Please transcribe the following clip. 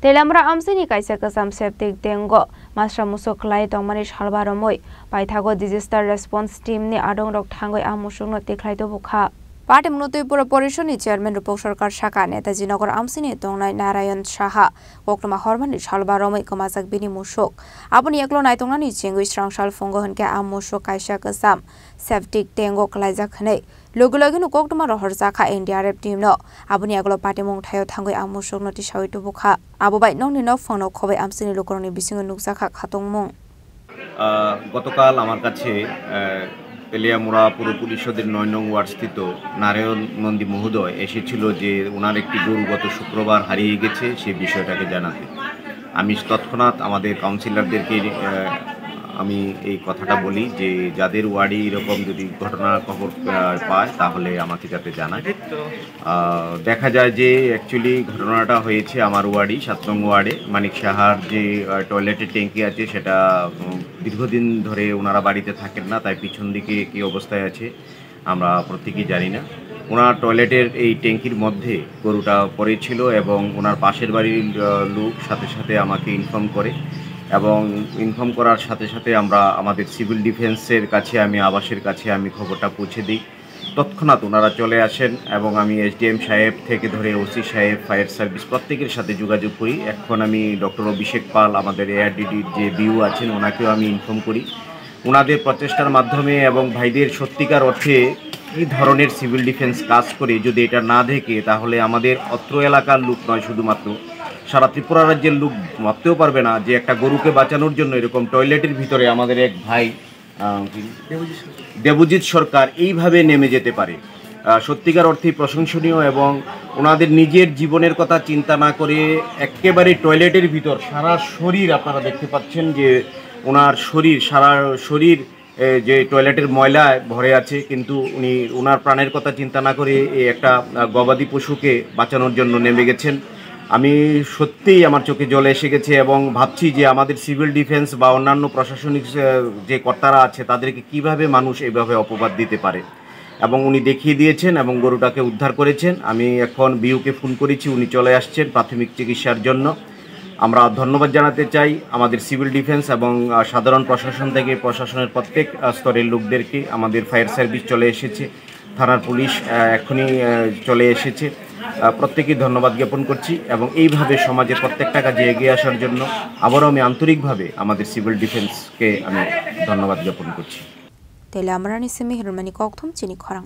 Telamra amsini kaisa kasam septic dengo masra musok lai tongmani salbaromoi paithago disaster response team ni adong rok thangoi amusung no teklai to bukha Party Munotipura Porishoni Chairman Rupok Sarkar Shaka Netaji Nagar Amsini Tongnai Narayan Shaha Koktama Hormani Shalbaromai Kamasak Bini Mushok Abuni Yaklo Naitongani Chingu Strang Shal Fongo Hanke Amushok Kaisha Kasam Septic Tengo Kalaiza Kane Lugulaginu Koktama Rohorzaka NDRF team no Abuni Yaklo Party Mong Tayo Tango Amushok Noti Shawi to Bukha Abubai Nong no Fono Kobe Amsini Lukoroni Bisingo Nuksaka Katong Mong গতকাল আমার কাছে তেলিয়ামুড়া পুর পরিষদের ৯ নং word স্থিত নারায়ণ নন্দী মহোদয় এসেছিল যে ওনার একটি গরু গত শুক্রবার হারিয়ে গেছে সেই বিষয়টাকে জানাতে আমি তৎক্ষণাৎ আমাদের কাউন্সিলরদেরকে আমি এই কথাটা বলি যে যাদের ওয়ার্ডে এরকম যদি ঘটনার খবর পায় তাহলে আমাকে যাতে জানায় দেখা যায় যে অ্যাকচুয়ালি ঘটনাটা হয়েছে আমার ওয়ার্ডে ৭ নং ওয়ার্ডে মানিক সাহার যে টয়লেটের ট্যাঙ্কি আছে সেটা দীর্ঘদিন ধরে ওনারা বাড়িতে থাকেন না তাই পিছন দিকে কী অবস্থায় আছে আমরা প্রত্যেকেই জানি না ওনার টয়লেটের এই ট্যাঙ্কির মধ্যে গরুটা পড়েছিল এবং ওনার পাশের বাড়ির লোক সাথে সাথে আমাকে ইনফর্ম করে এবং ইনফর্ম করার সাথে সাথে আমরা আমাদের সিভিল ডিফেন্সের কাছে আমি আবাসের কাছে আমি খবরটা পৌঁছে দিই তৎক্ষণাৎ ওনারা চলে আসেন এবং আমি এসডিএম সাহেব থেকে ধরে ওসি সাহেব ফায়ার সার্ভিস প্রত্যেকের সাথে যোগাযোগ করি এখন আমি ডক্টর অভিষেক পাল আমাদের এআরডিডির যে বিউ আছেন ওনাকেও আমি ইনফর্ম করি ওনাদের প্রচেষ্টার মাধ্যমে এবং ভাইদের সত্যিকার অর্থে এই ধরনের সিভিল ডিফেন্স কাজ করে যদি এটা না দেখে তাহলে আমাদের অত্র এলাকার লোক নয় শুধুমাত্র সারা ত্রিপুরা রাজ্যের লোক ভাবতেও পারবে না যে একটা গরুকে বাঁচানোর জন্য এরকম টয়লেটের ভিতরে আমাদের এক ভাই দেবজিৎ সরকার এইভাবে নেমে যেতে পারে সত্যিকার অর্থে প্রশংসনীয় এবং ওনাদের নিজের জীবনের কথা চিন্তা না করে একেবারে টয়লেটের ভিতর সারা শরীর আপনারা দেখতে পাচ্ছেন যে ওনার শরীর সারা শরীর যে টয়লেটের ময়লায় ভরে আছে কিন্তু উনি ওনার প্রাণের কথা চিন্তা না করে এই একটা গবাদি পশুকে বাঁচানোর জন্য নেমে গেছেন আমি সত্যিই আমার চোখে জল এসে গেছে এবং ভাবছি যে আমাদের সিভিল ডিফেন্স বা অন্যান্য প্রশাসনিক যে কর্তারা আছে তাদেরকে কিভাবে মানুষ এইভাবে অপবাদ দিতে পারে এবং উনি দেখিয়ে দিয়েছেন এবং গরুটাকে উদ্ধার করেছেন আমি এখন বিউকে ফোন করেছি উনি চলে আসছেন প্রাথমিক চিকিৎসার জন্য আমরা ধন্যবাদ জানাতে চাই আমাদের সিভিল ডিফেন্স এবং সাধারণ প্রশাসন থেকে প্রশাসনের প্রত্যেক স্তরের লোকদেরকে আমাদের ফায়ার সার্ভিস চলে এসেছে থানার পুলিশ এখনই চলে এসেছে প্রত্যেকেই ধন্যবাদ জ্ঞাপন করছি এবং এইভাবে সমাজের প্রত্যেকটা কাজে এগিয়ে আসার জন্য আবারও আমি আন্তরিকভাবে আমাদের সিভিল ডিফেন্সকে আমি ধন্যবাদ জ্ঞাপন করছি তেলামরানি সেমি হিরমানি ককথম চিনি খরাং